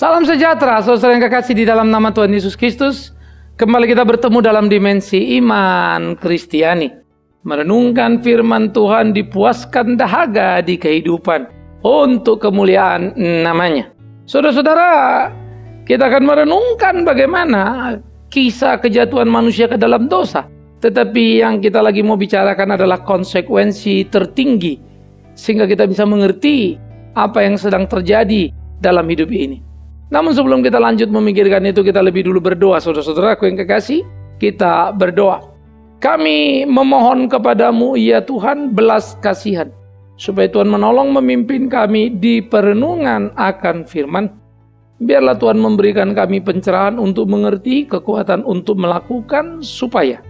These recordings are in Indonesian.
Salam sejahtera, saudara yang kekasih di dalam nama Tuhan Yesus Kristus. Kembali kita bertemu dalam dimensi iman Kristiani. Merenungkan firman Tuhan, dipuaskan dahaga di kehidupan untuk kemuliaan namanya. Saudara-saudara, kita akan merenungkan bagaimana kisah kejatuhan manusia ke dalam dosa. Tetapi yang kita lagi mau bicarakan adalah konsekuensi tertinggi, sehingga kita bisa mengerti apa yang sedang terjadi dalam hidup ini. Namun sebelum kita lanjut memikirkan itu, kita lebih dulu berdoa. Saudara-saudaraku yang kekasih, kita berdoa. Kami memohon kepadamu, ya Tuhan, belas kasihan, supaya Tuhan menolong memimpin kami di perenungan akan firman. Biarlah Tuhan memberikan kami pencerahan untuk mengerti, kekuatan untuk melakukan, supaya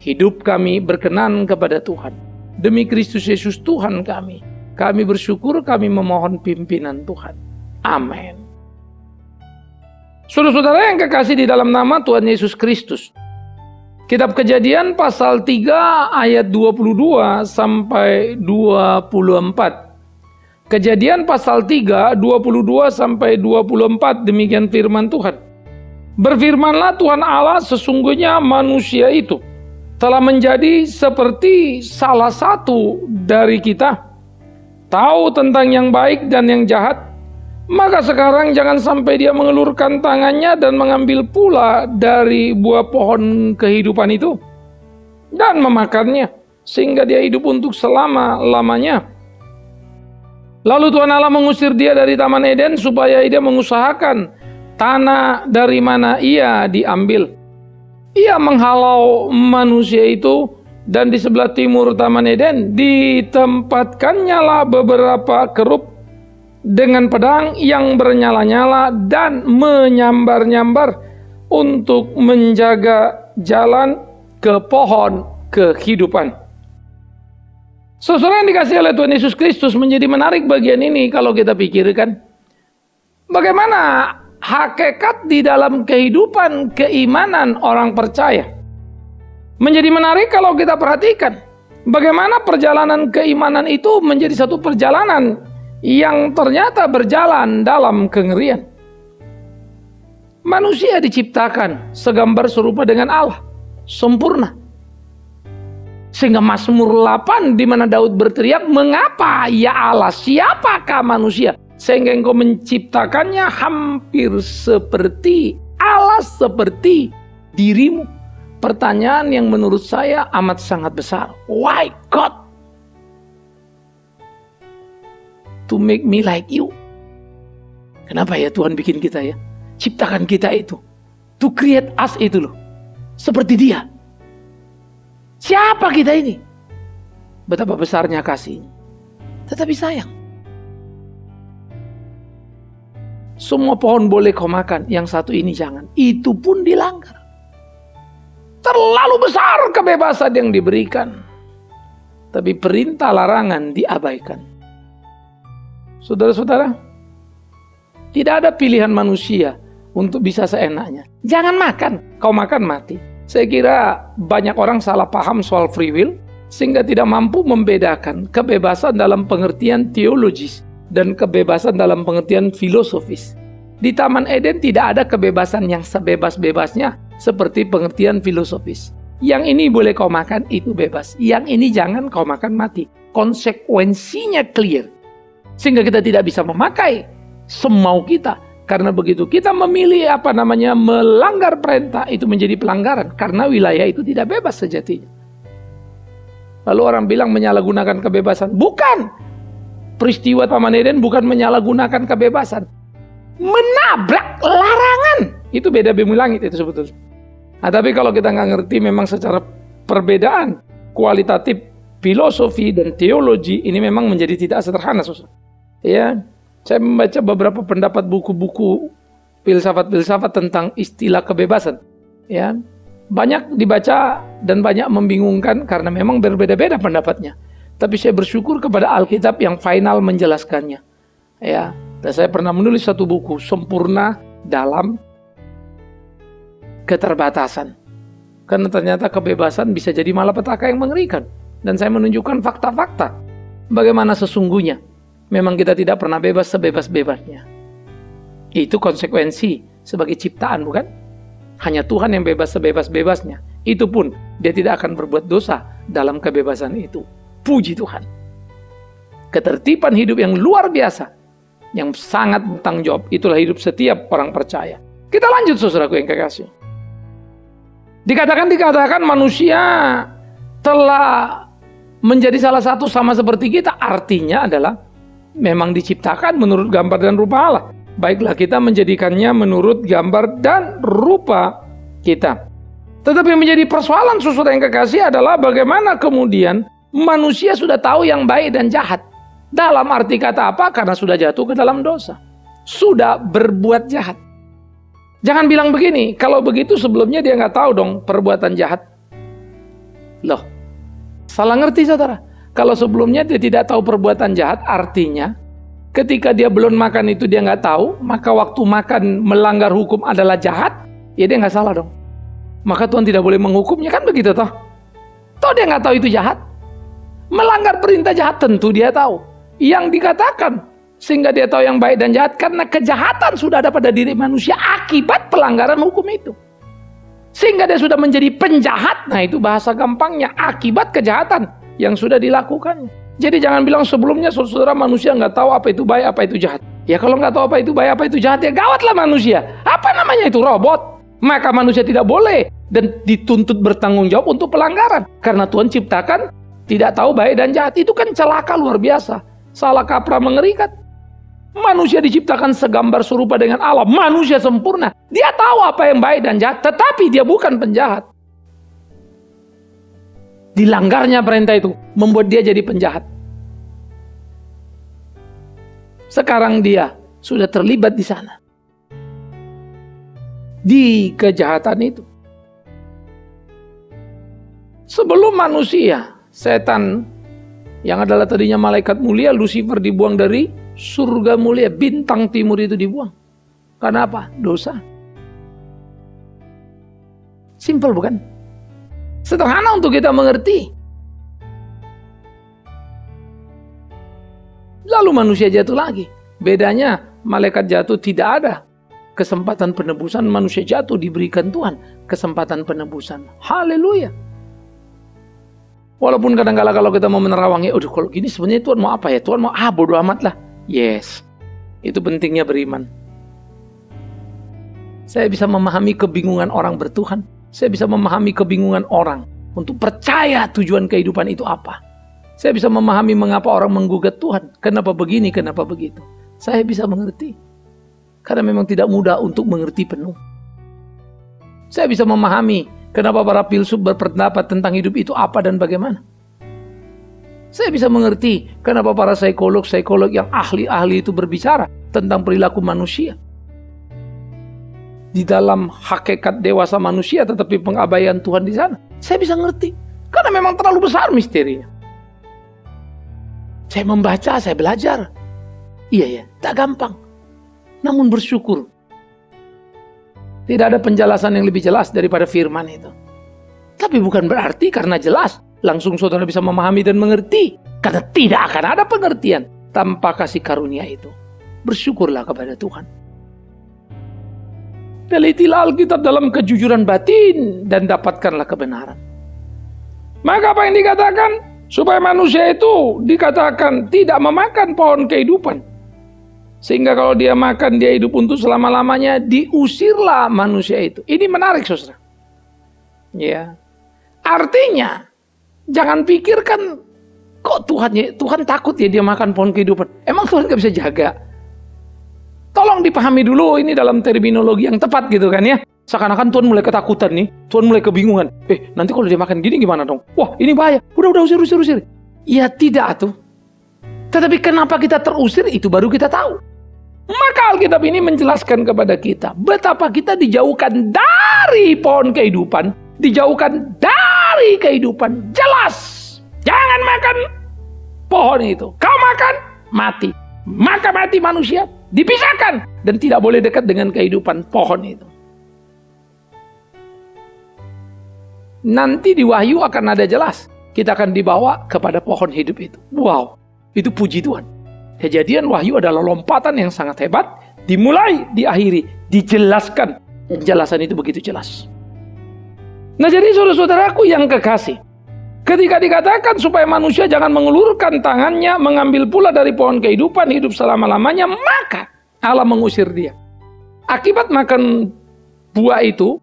hidup kami berkenan kepada Tuhan. Demi Kristus Yesus Tuhan kami bersyukur, kami memohon pimpinan Tuhan. Amin. Saudara-saudara yang kekasih di dalam nama Tuhan Yesus Kristus. Kitab Kejadian pasal 3 ayat 22 sampai 24. Kejadian pasal 3, 22 sampai 24, demikian firman Tuhan. Berfirmanlah Tuhan Allah, sesungguhnya manusia itu telah menjadi seperti salah satu dari kita, tahu tentang yang baik dan yang jahat. Maka sekarang jangan sampai dia mengelurkan tangannya dan mengambil pula dari buah pohon kehidupan itu dan memakannya, sehingga dia hidup untuk selama-lamanya. Lalu Tuhan Allah mengusir dia dari Taman Eden supaya dia mengusahakan tanah dari mana ia diambil. Ia menghalau manusia itu, dan di sebelah timur Taman Eden ditempatkannya lah beberapa kerub dengan pedang yang bernyala-nyala dan menyambar-nyambar untuk menjaga jalan ke pohon kehidupan. Saudara yang dikasihi oleh Tuhan Yesus Kristus, menjadi menarik bagian ini kalau kita pikirkan. Bagaimana hakikat di dalam kehidupan keimanan orang percaya. Menjadi menarik kalau kita perhatikan bagaimana perjalanan keimanan itu menjadi satu perjalanan yang ternyata berjalan dalam kengerian. Manusia diciptakan segambar serupa dengan Allah, sempurna. Sehingga Mazmur 8 di mana Daud berteriak, "Mengapa ya Allah, siapakah manusia sehingga Engkau menciptakannya hampir seperti Allah, seperti dirimu?" Pertanyaan yang menurut saya amat sangat besar. Why God to make me like you? Kenapa ya Tuhan bikin kita ya? Ciptakan kita itu. To create us itu loh. Seperti dia. Siapa kita ini? Betapa besarnya kasih. Tetapi sayang. Semua pohon boleh kau makan, yang satu ini jangan. Itu pun dilanggar. Terlalu besar kebebasan yang diberikan. Tapi perintah larangan diabaikan. Saudara-saudara, tidak ada pilihan manusia untuk bisa seenaknya. Jangan makan, kau makan mati. Saya kira banyak orang salah paham soal free will, sehingga tidak mampu membedakan kebebasan dalam pengertian teologis dan kebebasan dalam pengertian filosofis. Di Taman Eden tidak ada kebebasan yang sebebas-bebasnya seperti pengertian filosofis. Yang ini boleh kau makan, itu bebas. Yang ini jangan, kau makan mati. Konsekuensinya clear. Sehingga kita tidak bisa memakai semau kita. Karena begitu kita memilih melanggar perintah, itu menjadi pelanggaran. Karena wilayah itu tidak bebas sejatinya. Lalu orang bilang menyalahgunakan kebebasan. Bukan. Peristiwa Taman Eden bukan menyalahgunakan kebebasan. Menabrak larangan. Itu beda bumi langit itu sebetulnya. Nah, tapi kalau kita nggak ngerti memang secara perbedaan kualitatif filosofi dan teologi, ini memang menjadi tidak sederhana, saudara. Ya, saya membaca beberapa pendapat buku-buku filsafat-filsafat tentang istilah kebebasan. Ya, banyak dibaca dan banyak membingungkan karena memang berbeda-beda pendapatnya. Tapi saya bersyukur kepada Alkitab yang final menjelaskannya. Ya, dan saya pernah menulis satu buku, Sempurna dalam Keterbatasan. Karena ternyata kebebasan bisa jadi malapetaka yang mengerikan. Dan saya menunjukkan fakta-fakta bagaimana sesungguhnya memang kita tidak pernah bebas sebebas-bebasnya. Itu konsekuensi sebagai ciptaan, bukan? Hanya Tuhan yang bebas sebebas-bebasnya. Itu pun dia tidak akan berbuat dosa dalam kebebasan itu. Puji Tuhan. Ketertiban hidup yang luar biasa, yang sangat bertanggung jawab, itulah hidup setiap orang percaya. Kita lanjut, saudaraku yang kekasih. Dikatakan manusia telah menjadi salah satu sama seperti kita. Artinya adalah memang diciptakan menurut gambar dan rupa Allah. Baiklah kita menjadikannya menurut gambar dan rupa kita. Tetapi yang menjadi persoalan, saudara yang kekasih, adalah bagaimana kemudian manusia sudah tahu yang baik dan jahat. Dalam arti kata apa? Karena sudah jatuh ke dalam dosa. Sudah berbuat jahat. Jangan bilang begini, kalau begitu sebelumnya dia nggak tahu dong perbuatan jahat. Loh, salah ngerti saudara. Kalau sebelumnya dia tidak tahu perbuatan jahat, artinya ketika dia belum makan itu dia nggak tahu, maka waktu makan melanggar hukum adalah jahat, ya dia nggak salah dong. Maka Tuhan tidak boleh menghukumnya, kan begitu toh? Toh dia nggak tahu itu jahat. Melanggar perintah jahat tentu dia tahu. Yang dikatakan sehingga dia tahu yang baik dan jahat karena kejahatan sudah ada pada diri manusia akibat pelanggaran hukum itu. Sehingga dia sudah menjadi penjahat. Nah itu bahasa gampangnya, akibat kejahatan yang sudah dilakukannya. Jadi jangan bilang sebelumnya saudara manusia nggak tahu apa itu baik, apa itu jahat. Ya kalau nggak tahu apa itu baik, apa itu jahat, ya gawatlah manusia. Apa namanya itu robot? Maka manusia tidak boleh dan dituntut bertanggung jawab untuk pelanggaran. Karena Tuhan ciptakan tidak tahu baik dan jahat. Itu kan celaka luar biasa. Salah kaprah mengerikan. Manusia diciptakan segambar serupa dengan Allah. Manusia sempurna. Dia tahu apa yang baik dan jahat, tetapi dia bukan penjahat. Dilanggarnya perintah itu membuat dia jadi penjahat. Sekarang dia sudah terlibat di sana, di kejahatan itu. Sebelum manusia, setan yang adalah tadinya malaikat mulia, Lucifer, dibuang dari surga mulia, bintang timur itu dibuang. Karena apa? Dosa. Simpel bukan? Sederhana untuk kita mengerti. Lalu manusia jatuh lagi. Bedanya malaikat jatuh tidak ada kesempatan penebusan, manusia jatuh diberikan Tuhan kesempatan penebusan. Haleluya. Walaupun kadang-kala kalau kita mau menerawangi, aduh kalau gini sebenarnya Tuhan mau apa ya? Tuhan mau bodo amat lah. Yes, itu pentingnya beriman. Saya bisa memahami kebingungan orang bertuhan. Saya bisa memahami kebingungan orang untuk percaya tujuan kehidupan itu apa. Saya bisa memahami mengapa orang menggugat Tuhan. Kenapa begini, kenapa begitu. Saya bisa mengerti. Karena memang tidak mudah untuk mengerti penuh. Saya bisa memahami kenapa para filsuf berpendapat tentang hidup itu apa dan bagaimana. Saya bisa mengerti kenapa para psikolog yang ahli-ahli itu berbicara tentang perilaku manusia. Di dalam hakikat dewasa manusia tetapi pengabaian Tuhan di sana. Saya bisa ngerti. Karena memang terlalu besar misterinya. Saya membaca, saya belajar. Iya ya, tak gampang. Namun bersyukur. Tidak ada penjelasan yang lebih jelas daripada firman itu. Tapi bukan berarti karena jelas langsung saudara bisa memahami dan mengerti. Karena tidak akan ada pengertian tanpa kasih karunia itu. Bersyukurlah kepada Tuhan. Telitilah Alkitab dalam kejujuran batin dan dapatkanlah kebenaran. Maka apa yang dikatakan? Supaya manusia itu dikatakan tidak memakan pohon kehidupan. Sehingga kalau dia makan, dia hidup untuk selama-lamanya, diusirlah manusia itu. Ini menarik, saudara. Ya. Artinya, jangan pikirkan, kok Tuhan takut ya dia makan pohon kehidupan. Emang Tuhan gak bisa jaga? Tolong dipahami dulu ini dalam terminologi yang tepat gitu kan ya. Seakan-akan Tuhan mulai ketakutan nih, Tuhan mulai kebingungan. Nanti kalau dia makan gini gimana dong? Wah, ini bahaya. Udah usir. Ya tidak tuh. Tetapi kenapa kita terusir itu baru kita tahu. Maka Alkitab ini menjelaskan kepada kita betapa kita dijauhkan dari pohon kehidupan, dijauhkan dari kehidupan. Jelas. Jangan makan pohon itu. Kau makan, mati. Maka mati manusia, dipisahkan dan tidak boleh dekat dengan kehidupan pohon itu. Nanti di Wahyu akan ada jelas. Kita akan dibawa kepada pohon hidup itu. Wow, itu puji Tuhan. Kejadian Wahyu adalah lompatan yang sangat hebat. dimulai, diakhiri, dijelaskan. Penjelasan itu begitu jelas. Nah, jadi saudara-saudaraku yang kekasih, ketika dikatakan supaya manusia jangan mengulurkan tangannya, mengambil pula dari pohon kehidupan, hidup selama-lamanya, maka Allah mengusir dia. Akibat makan buah itu,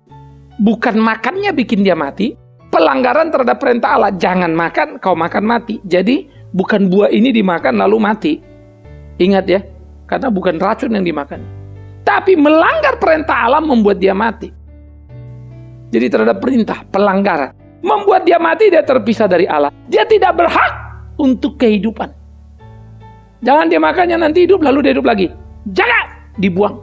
bukan makannya bikin dia mati, pelanggaran terhadap perintah Allah, jangan makan, kau makan mati. Jadi, bukan buah ini dimakan lalu mati. Ingat ya, karena bukan racun yang dimakan. Tapi melanggar perintah Allah membuat dia mati. Jadi terhadap perintah, pelanggaran. Membuat dia mati, dia terpisah dari Allah. Dia tidak berhak untuk kehidupan. Jangan dia makannya nanti hidup, lalu dia hidup lagi. Jangan, dibuang.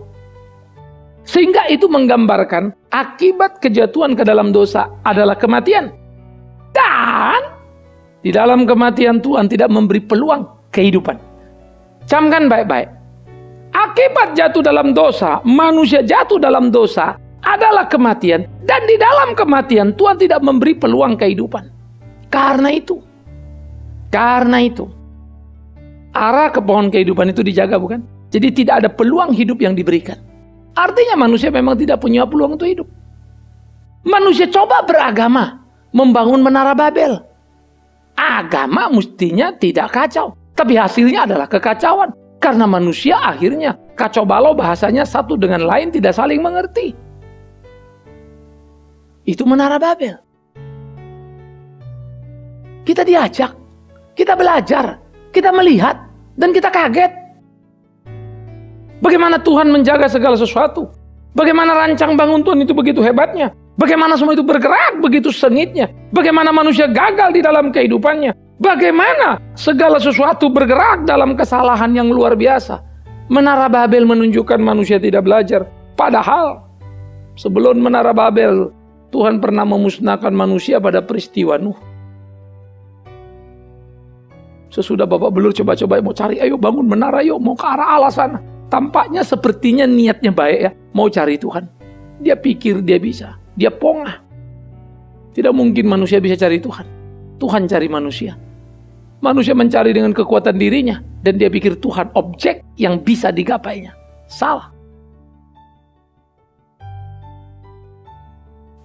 Sehingga itu menggambarkan akibat kejatuhan ke dalam dosa adalah kematian. Dan di dalam kematian Tuhan tidak memberi peluang kehidupan. Camkan baik-baik. Akibat jatuh dalam dosa, manusia jatuh dalam dosa adalah kematian. Dan di dalam kematian Tuhan tidak memberi peluang kehidupan. Karena itu, arah ke pohon kehidupan itu dijaga, bukan? Jadi tidak ada peluang hidup yang diberikan. Artinya manusia memang tidak punya peluang untuk hidup. Manusia coba beragama, membangun menara Babel. Agama mestinya tidak kacau, tapi hasilnya adalah kekacauan. Karena manusia akhirnya kacau balau, bahasanya satu dengan lain tidak saling mengerti. Itu menara Babel. Kita diajak, kita belajar, kita melihat, dan kita kaget. Bagaimana Tuhan menjaga segala sesuatu. Bagaimana rancang bangun Tuhan itu begitu hebatnya. Bagaimana semua itu bergerak begitu sengitnya. Bagaimana manusia gagal di dalam kehidupannya. Bagaimana segala sesuatu bergerak dalam kesalahan yang luar biasa. Menara Babel menunjukkan manusia tidak belajar. Padahal sebelum menara Babel, Tuhan pernah memusnahkan manusia pada peristiwa Nuh. Sesudah Bapak Belur coba-coba mau cari, ayo bangun menara yuk, mau ke arah Allah sana. Tampaknya sepertinya niatnya baik ya, mau cari Tuhan. Dia pikir dia bisa, dia pongah. Tidak mungkin manusia bisa cari Tuhan. Tuhan cari manusia. Manusia mencari dengan kekuatan dirinya, dan dia pikir Tuhan objek yang bisa digapainya. Salah.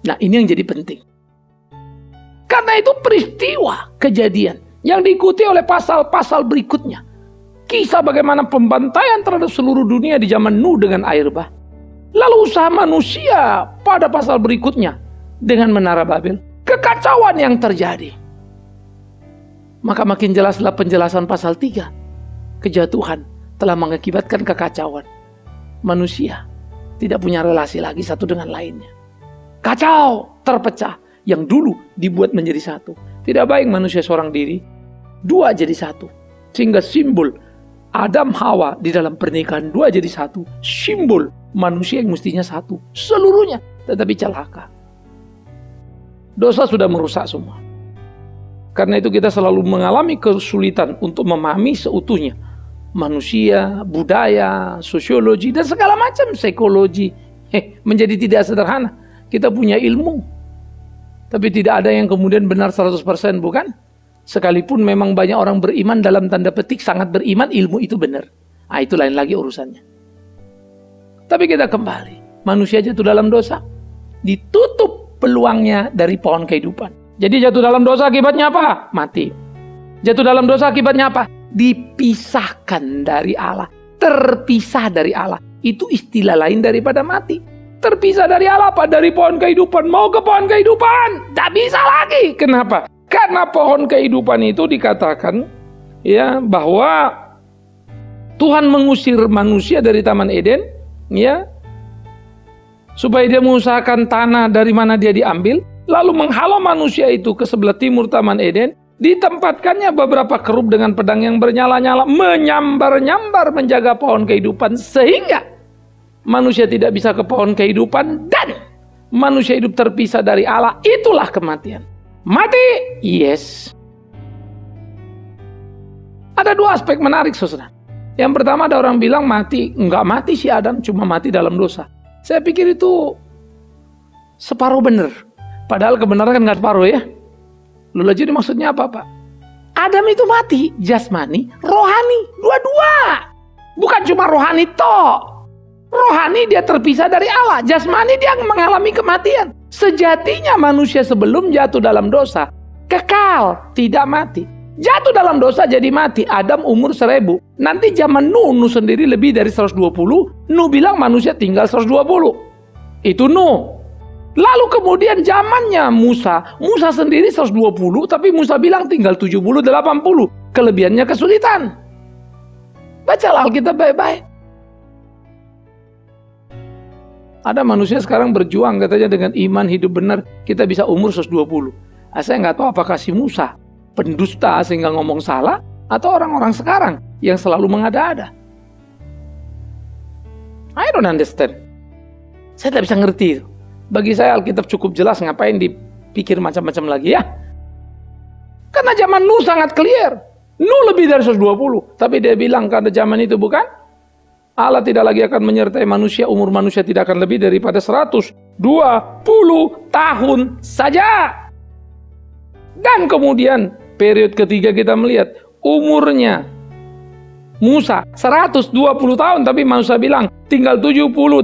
Nah, ini yang jadi penting. Karena itu peristiwa kejadian yang diikuti oleh pasal-pasal berikutnya. Kisah bagaimana pembantaian terhadap seluruh dunia di zaman Nuh dengan air bah. Lalu usaha manusia pada pasal berikutnya dengan menara Babel. Kekacauan yang terjadi. Maka makin jelaslah penjelasan pasal 3. Kejatuhan telah mengakibatkan kekacauan. Manusia tidak punya relasi lagi satu dengan lainnya. Kacau, terpecah. Yang dulu dibuat menjadi satu. Tidak baik manusia seorang diri, dua jadi satu. Sehingga simbol Adam Hawa di dalam pernikahan dua jadi satu. Simbol manusia yang mestinya satu. Seluruhnya tetapi celaka. Dosa sudah merusak semua. Karena itu kita selalu mengalami kesulitan untuk memahami seutuhnya manusia, budaya, sosiologi, dan segala macam psikologi. Menjadi tidak sederhana. Kita punya ilmu, tapi tidak ada yang kemudian benar 100%, bukan? Sekalipun memang banyak orang beriman dalam tanda petik, sangat beriman, ilmu itu benar. Nah, itu lain lagi urusannya. Tapi kita kembali. Manusia jatuh dalam dosa. Ditutup peluangnya dari pohon kehidupan. Jadi jatuh dalam dosa akibatnya apa? Mati. Jatuh dalam dosa akibatnya apa? Dipisahkan dari Allah. Terpisah dari Allah. Itu istilah lain daripada mati. Terpisah dari Allah apa? Dari pohon kehidupan. Mau ke pohon kehidupan? Tidak bisa lagi. Kenapa? Karena pohon kehidupan itu dikatakan ya bahwa Tuhan mengusir manusia dari Taman Eden, ya, supaya dia mengusahakan tanah dari mana dia diambil, lalu menghalau manusia itu ke sebelah timur Taman Eden, ditempatkannya beberapa kerub dengan pedang yang bernyala-nyala, menyambar-nyambar menjaga pohon kehidupan, sehingga manusia tidak bisa ke pohon kehidupan dan manusia hidup terpisah dari Allah. Itulah kematian. Mati, yes. Ada dua aspek menarik, saudara. Yang pertama, ada orang bilang mati. Enggak mati si Adam, cuma mati dalam dosa. Saya pikir itu separuh benar. Padahal kebenaran kan nggak separuh ya. Lalu jadi maksudnya apa, Pak? Adam itu mati, jasmani, rohani, dua-dua. Bukan cuma rohani toh. rohani dia terpisah dari Allah, jasmani dia mengalami kematian. Sejatinya manusia sebelum jatuh dalam dosa kekal, tidak mati. Jatuh dalam dosa jadi mati. Adam umur 1000. Nanti zaman Nuh sendiri lebih dari 120. Nuh bilang manusia tinggal 120. Itu Nuh. Lalu kemudian zamannya Musa. Musa sendiri 120, tapi Musa bilang tinggal 70, 80. Kelebihannya kesulitan. Bacalah Alkitab baik-baik. Ada manusia sekarang berjuang katanya dengan iman hidup benar. Kita bisa umur 120. Saya nggak tahu apakah si Musa pendusta sehingga ngomong salah, atau orang-orang sekarang yang selalu mengada-ada. I don't understand. Saya tidak bisa ngerti itu. Bagi saya Alkitab cukup jelas, ngapain dipikir macam-macam lagi ya. Karena zaman Nuh sangat clear. Nuh lebih dari 120. Tapi dia bilang karena zaman itu bukan, Allah tidak lagi akan menyertai manusia, umur manusia tidak akan lebih daripada 120 tahun saja. Dan kemudian periode ketiga kita melihat umurnya Musa 120 tahun, tapi Musa bilang tinggal 70, 80,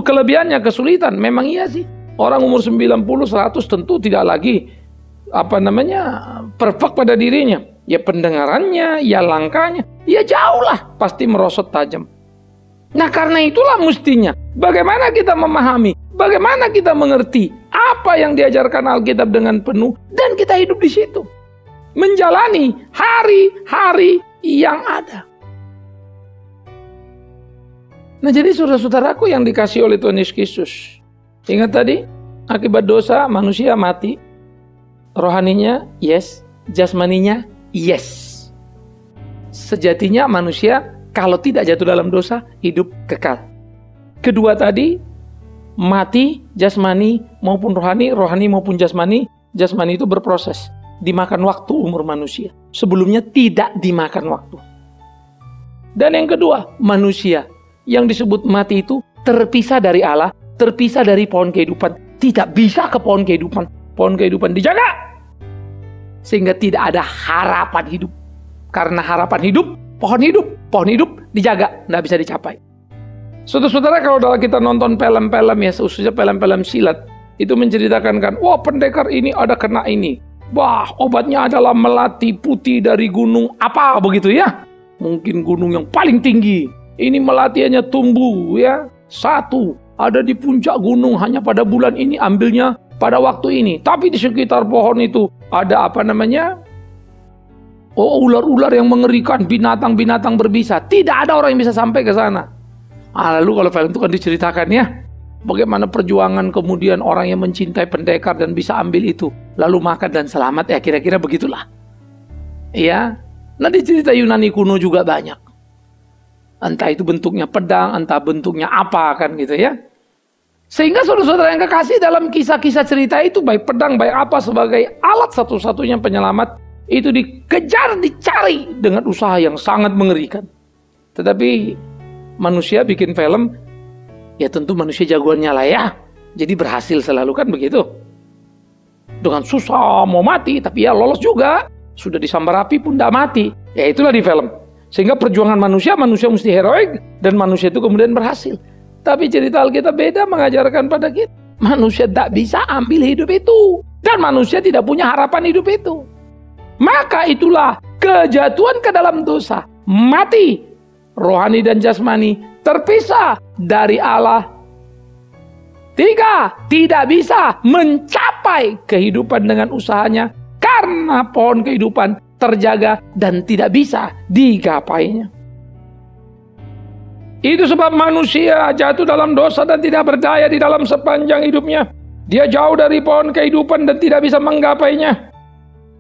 kelebihannya kesulitan. Memang iya sih. Orang umur 90, 100 tentu tidak lagi perfect pada dirinya. Ya pendengarannya, ya langkahnya, ya jauh lah pasti merosot tajam. Nah karena itulah mestinya bagaimana kita memahami, bagaimana kita mengerti apa yang diajarkan Alkitab dengan penuh, dan kita hidup di situ. Menjalani hari-hari yang ada. Nah jadi saudara-saudaraku yang dikasih oleh Tuhan Yesus Kristus. Ingat tadi, akibat dosa manusia mati. Rohaninya yes, jasmaninya yes. Sejatinya manusia kalau tidak jatuh dalam dosa, hidup kekal. Kedua tadi, mati jasmani maupun rohani, rohani maupun jasmani. Jasmani itu berproses. Dimakan waktu umur manusia. Sebelumnya tidak dimakan waktu. Dan yang kedua, manusia yang disebut mati itu terpisah dari Allah, terpisah dari pohon kehidupan. Tidak bisa ke pohon kehidupan. Pohon kehidupan dijaga. Sehingga tidak ada harapan hidup. Karena harapan hidup, pohon hidup dijaga, nggak bisa dicapai. Saudara-saudara, kalau kita nonton film-film ya, khususnya film-film silat, itu menceritakan kan, wah pendekar ini ada kena ini. Wah, obatnya adalah melati putih dari gunung apa begitu ya. Mungkin gunung yang paling tinggi. Ini melatiannya tumbuh ya. Satu, ada di puncak gunung hanya pada bulan ini, ambilnya pada waktu ini. Tapi di sekitar pohon itu ada ular-ular yang mengerikan, binatang-binatang berbisa. Tidak ada orang yang bisa sampai ke sana. Lalu kalau film itu kan diceritakan ya, bagaimana perjuangan kemudian orang yang mencintai pendekar dan bisa ambil itu, lalu makan dan selamat, ya kira-kira begitulah. Ya, nah di cerita Yunani kuno juga banyak. Entah itu bentuknya pedang, entah bentuknya apa kan gitu ya. Sehingga saudara-saudara yang kekasih, dalam kisah-kisah cerita itu, baik pedang, baik apa sebagai alat satu-satunya penyelamat, itu dikejar, dicari dengan usaha yang sangat mengerikan. Tetapi manusia bikin film, ya tentu manusia jagoannya lah ya. Jadi berhasil selalu kan begitu. Dengan susah mau mati, tapi ya lolos juga. Sudah disambar api pun tidak mati. Ya itulah di film. Sehingga perjuangan manusia mesti heroik, dan manusia itu kemudian berhasil. Tapi cerita Alkitab beda, mengajarkan pada kita, manusia tidak bisa ambil hidup itu. Dan manusia tidak punya harapan hidup itu. Maka itulah kejatuhan ke dalam dosa. Mati, rohani dan jasmani terpisah dari Allah. 3, tidak bisa mencapai kehidupan dengan usahanya karena pohon kehidupan terjaga dan tidak bisa digapainya. Itu sebab manusia jatuh dalam dosa dan tidak berdaya di dalam sepanjang hidupnya. Dia jauh dari pohon kehidupan dan tidak bisa menggapainya.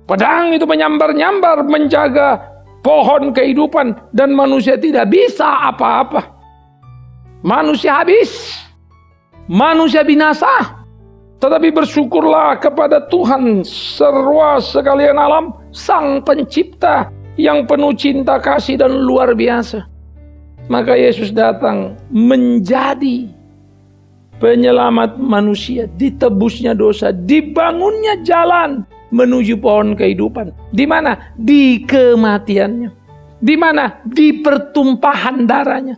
Pedang itu menyambar-nyambar menjaga pohon kehidupan dan manusia tidak bisa apa-apa. Manusia habis. Manusia binasa. Tetapi bersyukurlah kepada Tuhan seruas sekalian alam, Sang Pencipta yang penuh cinta kasih dan luar biasa. Maka Yesus datang menjadi penyelamat manusia, ditebusnya dosa, dibangunnya jalan menuju pohon kehidupan. Di mana? Di kematiannya. Di mana? Di pertumpahan darahnya.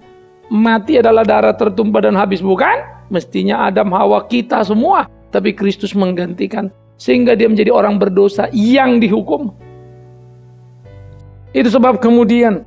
mati adalah darah tertumpah dan habis, bukan? Mestinya Adam, Hawa, kita semua. Tapi Kristus menggantikan, sehingga dia menjadi orang berdosa yang dihukum. Itu sebab kemudian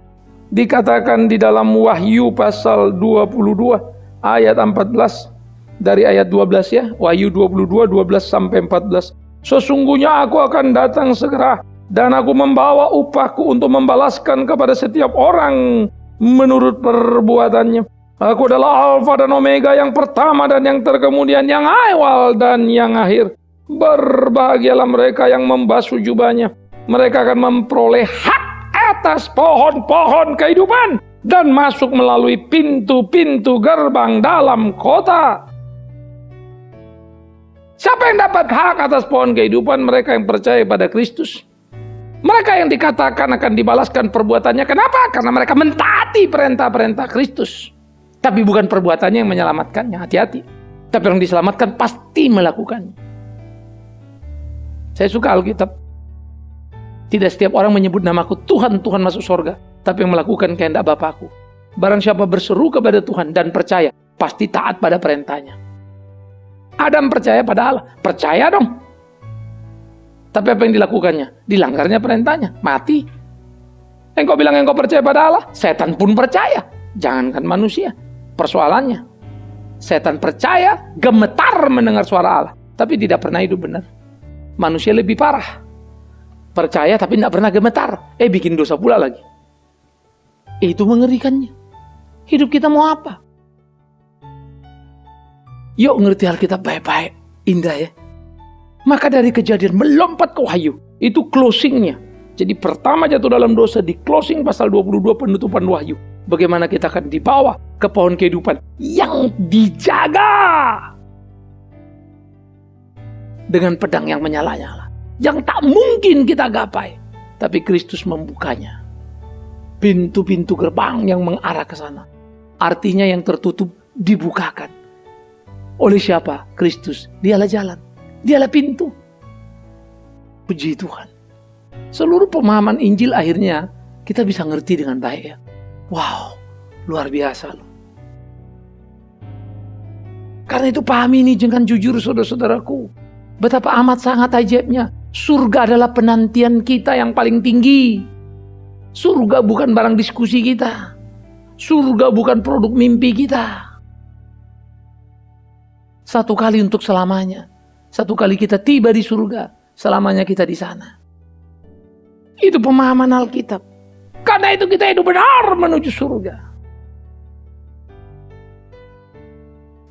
dikatakan di dalam Wahyu pasal 22 ayat 14, dari ayat 12 ya, Wahyu 22, 12 sampai 14. Sesungguhnya aku akan datang segera, dan aku membawa upahku untuk membalaskan kepada setiap orang menurut perbuatannya. Aku adalah Alfa dan Omega, yang pertama dan yang terkemudian, yang awal dan yang akhir. Berbahagialah mereka yang membasuh jubahnya. Mereka akan memperoleh hak atas pohon-pohon kehidupan dan masuk melalui pintu-pintu gerbang dalam kota. Siapa yang dapat hak atas pohon kehidupan? Mereka yang percaya pada Kristus. Mereka yang dikatakan akan dibalaskan perbuatannya. Kenapa? Karena mereka mentaati perintah-perintah Kristus. Tapi bukan perbuatannya yang menyelamatkannya, hati-hati. Tapi yang diselamatkan pasti melakukannya. Saya suka Alkitab. Tidak setiap orang menyebut namaku Tuhan, Tuhan masuk surga, tapi yang melakukan kehendak Bapakku. Barang siapa berseru kepada Tuhan dan percaya, pasti taat pada perintahnya. Adam percaya pada Allah, percaya dong. Tapi apa yang dilakukannya? Dilanggarnya perintahnya, mati. Engkau bilang engkau percaya pada Allah, setan pun percaya. Jangankan manusia. Persoalannya, setan percaya, gemetar mendengar suara Allah, tapi tidak pernah hidup benar. Manusia lebih parah. Percaya tapi tidak pernah gemetar. Bikin dosa pula lagi. Itu mengerikannya. Hidup kita mau apa? Yuk ngerti Alkitab baik-baik. Indah ya. Maka dari Kejadian melompat ke Wahyu. Itu closingnya. Jadi pertama jatuh dalam dosa, di closing pasal 22 penutupan Wahyu. Bagaimana kita akan dibawa ke pohon kehidupan yang dijaga dengan pedang yang menyala-nyala, yang tak mungkin kita gapai, tapi Kristus membukanya. Pintu-pintu gerbang yang mengarah ke sana, artinya yang tertutup dibukakan. Oleh siapa? Kristus. Dialah jalan, dialah pintu. Puji Tuhan. Seluruh pemahaman Injil akhirnya kita bisa ngerti dengan baik ya. Wow, luar biasa loh. Karena itu pahami ini dengan jujur saudara-saudaraku. Betapa amat sangat ajaibnya. Surga adalah penantian kita yang paling tinggi. Surga bukan barang diskusi kita. Surga bukan produk mimpi kita. Satu kali untuk selamanya. Satu kali kita tiba di surga, selamanya kita di sana. Itu pemahaman Alkitab. Karena itu kita hidup benar menuju surga.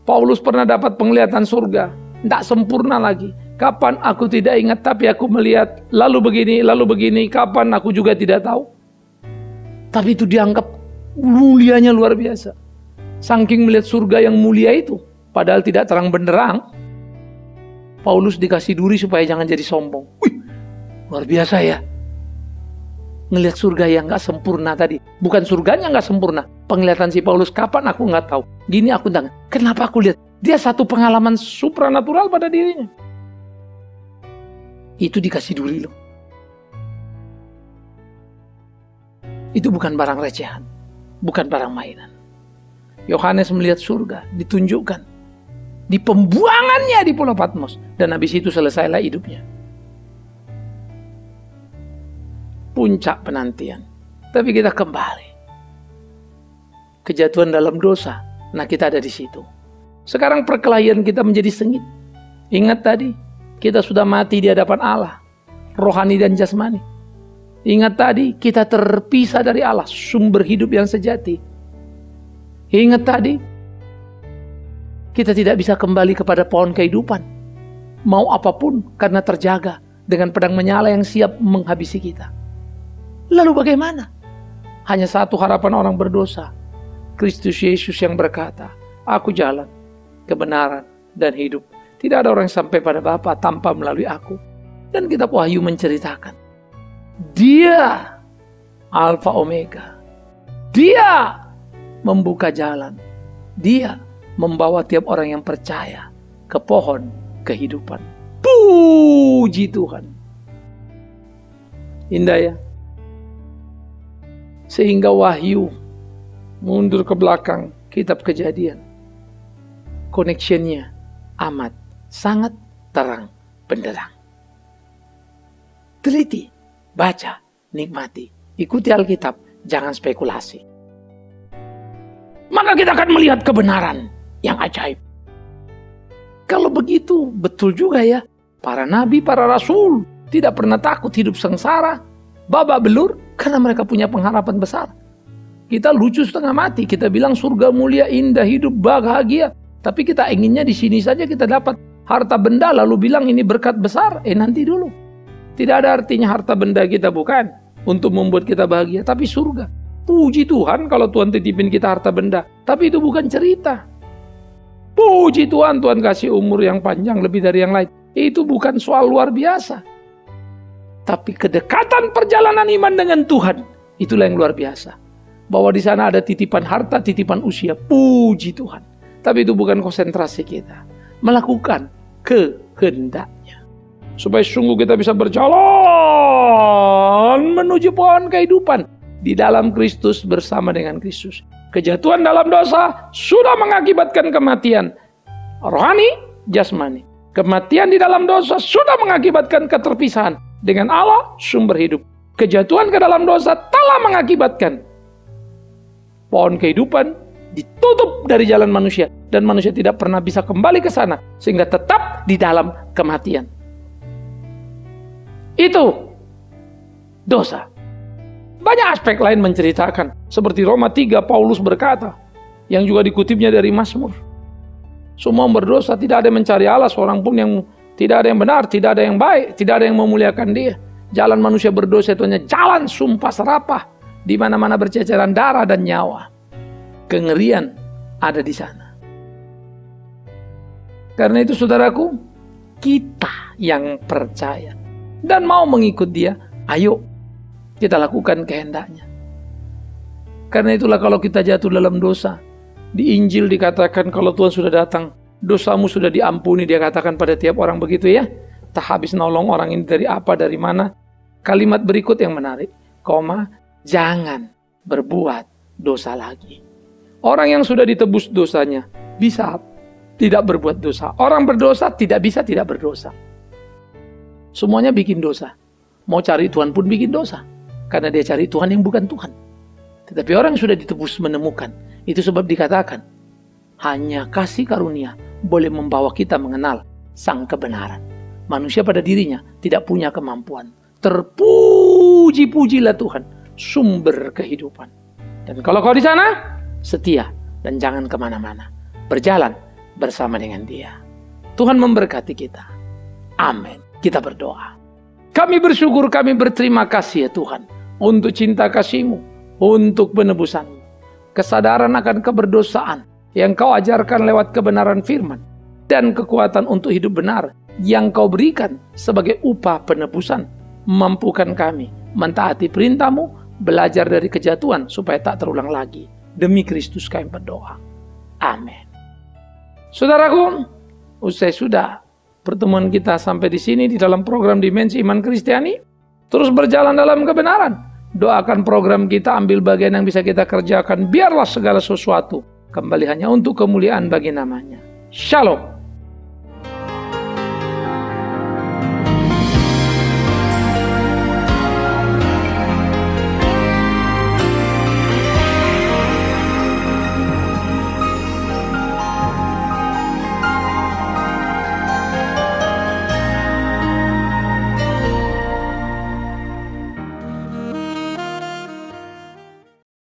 Paulus pernah dapat penglihatan surga. Tidak sempurna lagi. Kapan aku tidak ingat, tapi aku melihat. Lalu begini. Kapan aku juga tidak tahu. Tapi itu dianggap mulianya luar biasa. Saking melihat surga yang mulia itu. Padahal tidak terang benderang. Paulus dikasih duri supaya jangan jadi sombong. Wih, luar biasa ya. Ngelihat surga yang gak sempurna tadi. Bukan surganya gak sempurna. Penglihatan si Paulus kapan aku gak tahu. Gini aku tanya, kenapa aku lihat? Dia satu pengalaman supranatural pada dirinya. Itu dikasih duri loh. Itu bukan barang recehan. Bukan barang mainan. Yohanes melihat surga. Ditunjukkan. Di pembuangannya di Pulau Patmos. Dan habis itu selesailah hidupnya. Puncak penantian. Tapi kita kembali. Kejatuhan dalam dosa. Nah kita ada di situ. Sekarang perkelahian kita menjadi sengit. Ingat tadi. Kita sudah mati di hadapan Allah. Rohani dan jasmani. Ingat tadi. Kita terpisah dari Allah. Sumber hidup yang sejati. Ingat tadi. Kita tidak bisa kembali kepada pohon kehidupan. Mau apapun karena terjaga. Dengan pedang menyala yang siap menghabisi kita. Lalu bagaimana? Hanya satu harapan orang berdosa. Kristus Yesus yang berkata, aku jalan, kebenaran, dan hidup. Tidak ada orang yang sampai pada Bapa tanpa melalui aku. Dan kitab Wahyu menceritakan. Dia Alfa Omega. Dia membuka jalan. Dia membawa tiap orang yang percaya ke pohon kehidupan. Puji Tuhan. Indah ya. Sehingga Wahyu mundur ke belakang kitab Kejadian. Connectionnya amat sangat terang benderang. Teliti, baca, nikmati, ikuti Alkitab, jangan spekulasi. Maka kita akan melihat kebenaran yang ajaib. Kalau begitu, betul juga ya, para nabi, para rasul tidak pernah takut hidup sengsara, babak belur, karena mereka punya pengharapan besar. Kita lucu setengah mati, kita bilang surga mulia, indah, hidup bahagia, tapi kita inginnya di sini saja kita dapat harta benda, lalu bilang ini berkat besar. Nanti dulu. Tidak ada artinya harta benda kita, bukan untuk membuat kita bahagia, tapi surga. Puji Tuhan kalau Tuhan titipin kita harta benda, tapi itu bukan cerita. Puji Tuhan, Tuhan kasih umur yang panjang lebih dari yang lain. Itu bukan soal luar biasa. Tapi kedekatan perjalanan iman dengan Tuhan, itulah yang luar biasa. Bahwa di sana ada titipan harta, titipan usia. Puji Tuhan. Tapi itu bukan konsentrasi kita. Melakukan kehendaknya. Supaya sungguh kita bisa berjalan menuju pohon kehidupan di dalam Kristus bersama dengan Kristus. Kejatuhan dalam dosa sudah mengakibatkan kematian rohani, jasmani. Kematian di dalam dosa sudah mengakibatkan keterpisahan dengan Allah, sumber hidup. Kejatuhan ke dalam dosa telah mengakibatkan pohon kehidupan ditutup dari jalan manusia, dan manusia tidak pernah bisa kembali ke sana, sehingga tetap di dalam kematian. Itu dosa. Banyak aspek lain menceritakan, seperti Roma 3, Paulus berkata, yang juga dikutipnya dari Mazmur. Semua berdosa, tidak ada yang mencari Allah, seorang pun yang tidak ada yang benar, tidak ada yang baik, tidak ada yang memuliakan Dia. Jalan manusia berdosa itu hanya jalan sumpah serapah, di mana-mana berceceran darah dan nyawa. Kengerian ada di sana. Karena itu saudaraku, kita yang percaya dan mau mengikut Dia, ayo kita lakukan kehendaknya. Karena itulah kalau kita jatuh dalam dosa, di Injil dikatakan kalau Tuhan sudah datang, dosamu sudah diampuni, Dia katakan pada tiap orang begitu ya. Tak habis nolong orang ini dari apa, dari mana. Kalimat berikut yang menarik, jangan berbuat dosa lagi. Orang yang sudah ditebus dosanya bisa tidak berbuat dosa. Orang berdosa tidak bisa tidak berdosa. Semuanya bikin dosa. Mau cari Tuhan pun bikin dosa. Karena dia cari Tuhan yang bukan Tuhan. Tetapi orang yang sudah ditebus menemukan. Itu sebab dikatakan, hanya kasih karunia boleh membawa kita mengenal sang kebenaran. Manusia pada dirinya tidak punya kemampuan. Terpuji-pujilah Tuhan, sumber kehidupan. Dan kalau kau di sana, setia dan jangan kemana-mana. Berjalan bersama dengan Dia. Tuhan memberkati kita. Amin. Kita berdoa. Kami bersyukur, kami berterima kasih ya Tuhan, untuk cinta kasih-Mu, untuk penebusan-Mu, kesadaran akan keberdosaan yang Kau ajarkan lewat kebenaran firman, dan kekuatan untuk hidup benar yang Kau berikan sebagai upah penebusan. Mampukan kami mentaati perintah-Mu, belajar dari kejatuhan supaya tak terulang lagi. Demi Kristus kami berdoa. Amin. Saudaraku, usai sudah pertemuan kita sampai di sini di dalam program Dimensi Iman Kristiani, terus berjalan dalam kebenaran. Doakan program kita, ambil bagian yang bisa kita kerjakan. Biarlah segala sesuatu kembali hanya untuk kemuliaan bagi namanya. Shalom.